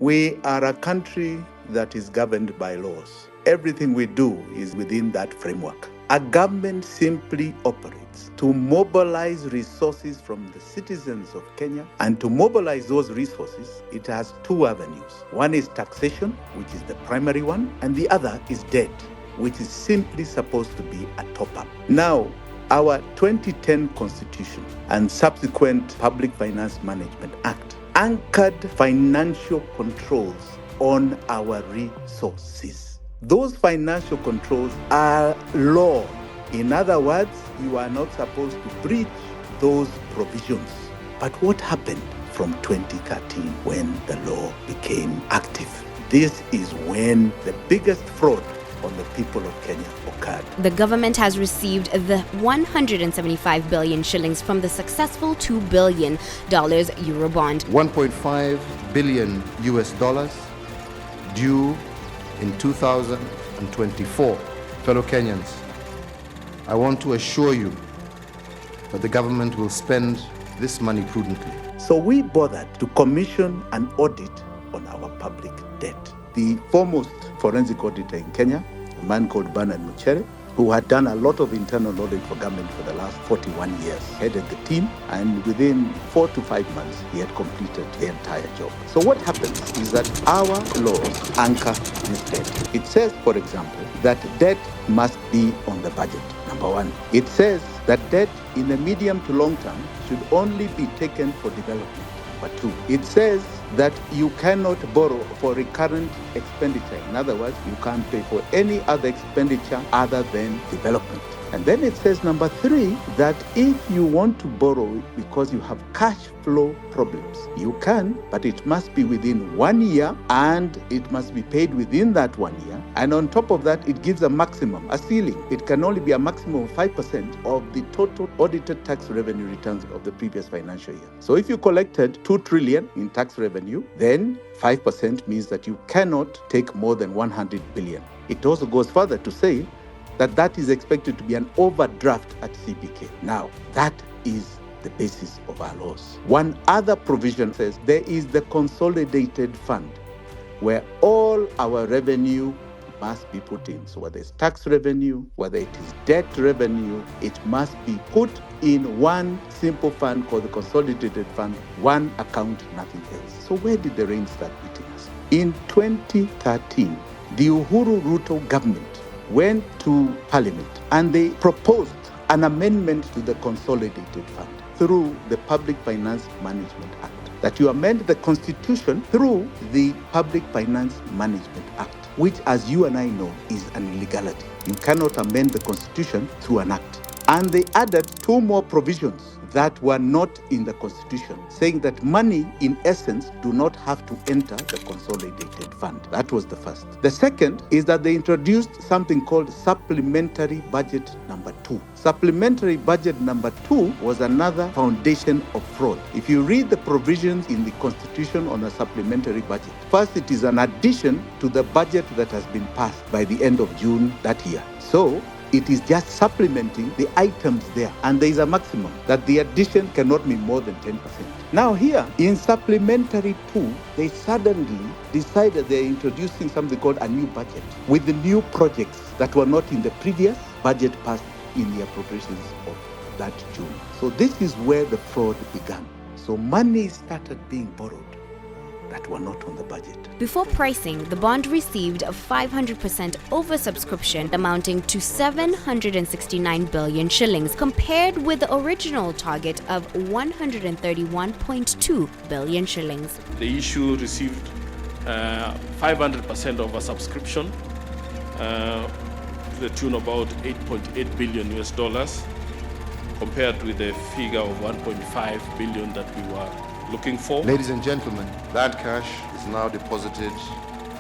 We are a country that is governed by laws. Everything we do is within that framework. A government simply operates to mobilize resources from the citizens of Kenya, and to mobilize those resources, it has two avenues. One is taxation, which is the primary one, and the other is debt, which is simply supposed to be a top-up. Now, our 2010 Constitution and subsequent Public Finance Management Act anchored financial controls on our resources. Those financial controls are law. In other words, you are not supposed to breach those provisions. But what happened from 2013 when the law became active? This is when the biggest fraud on the people of Kenya occurred. The government has received the 175 billion shillings from the successful $2 billion Eurobond. 1.5 billion US dollars due in 2024. Fellow Kenyans, I want to assure you that the government will spend this money prudently. So we bothered to commission an audit on our public debt. The foremost forensic auditor in Kenya, a man called Bernard Muchere, who had done a lot of internal audit for government for the last 41 years, headed the team, and within 4 to 5 months, he had completed the entire job. So what happens is that our laws anchor this debt. It says, for example, that debt must be on the budget, number one. It says that debt in the medium to long term should only be taken for development. Number two, it says that you cannot borrow for recurrent expenditure. In other words, you can't pay for any other expenditure other than development. And then it says, number three, that if you want to borrow because you have cash flow problems, you can, but it must be within 1 year and it must be paid within that 1 year. And on top of that, it gives a maximum, a ceiling. It can only be a maximum of 5% of the total audited tax revenue returns of the previous financial year. So if you collected 2 trillion in tax revenue, then 5% means that you cannot take more than 100 billion. It also goes further to say that is expected to be an overdraft at CBK. Now, that is the basis of our laws. One other provision says there is the consolidated fund where all our revenue must be put in. So whether it's tax revenue, whether it is debt revenue, it must be put in one simple fund called the consolidated fund, one account, nothing else. So where did the rain start beating us? In 2013, the Uhuru Ruto government went to Parliament and they proposed an amendment to the Consolidated Fund through the Public Finance Management Act. That you amend the Constitution through the Public Finance Management Act, which, as you and I know, is an illegality. You cannot amend the Constitution through an act. And they added 2 more provisions that were not in the Constitution, saying that money, in essence, do not have to enter the Consolidated Fund. That was the first. The second is that they introduced something called Supplementary Budget Number 2. Supplementary Budget Number 2 was another foundation of fraud. If you read the provisions in the Constitution on a supplementary budget, first, it is an addition to the budget that has been passed by the end of June that year. So, it is just supplementing the items there. And there is a maximum that the addition cannot be more than 10%. Now here, in Supplementary 2, they suddenly decided they're introducing something called a new budget with the new projects that were not in the previous budget passed in the appropriations of that June. So this is where the fraud began. So money started being borrowed that were not on the budget. Before pricing, the bond received a 500% oversubscription amounting to 769 billion shillings, compared with the original target of 131.2 billion shillings. The issue received 500% oversubscription to the tune of about 8.8 billion US dollars, compared with the figure of 1.5 billion that we were looking for. Ladies and gentlemen, that cash is now deposited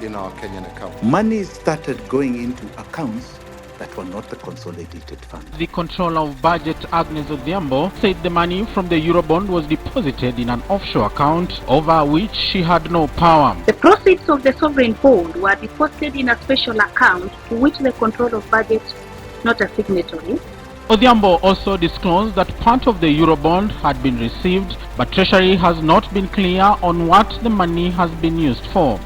in our Kenyan account. Money started going into accounts that were not the Consolidated Fund. The Controller of Budget, Agnes Odhiambo, said the money from the Eurobond was deposited in an offshore account over which she had no power. The proceeds of the sovereign bond were deposited in a special account to which the Controller of Budget, not a signatory, Odhiambo also disclosed that part of the Eurobond had been received, but Treasury has not been clear on what the money has been used for.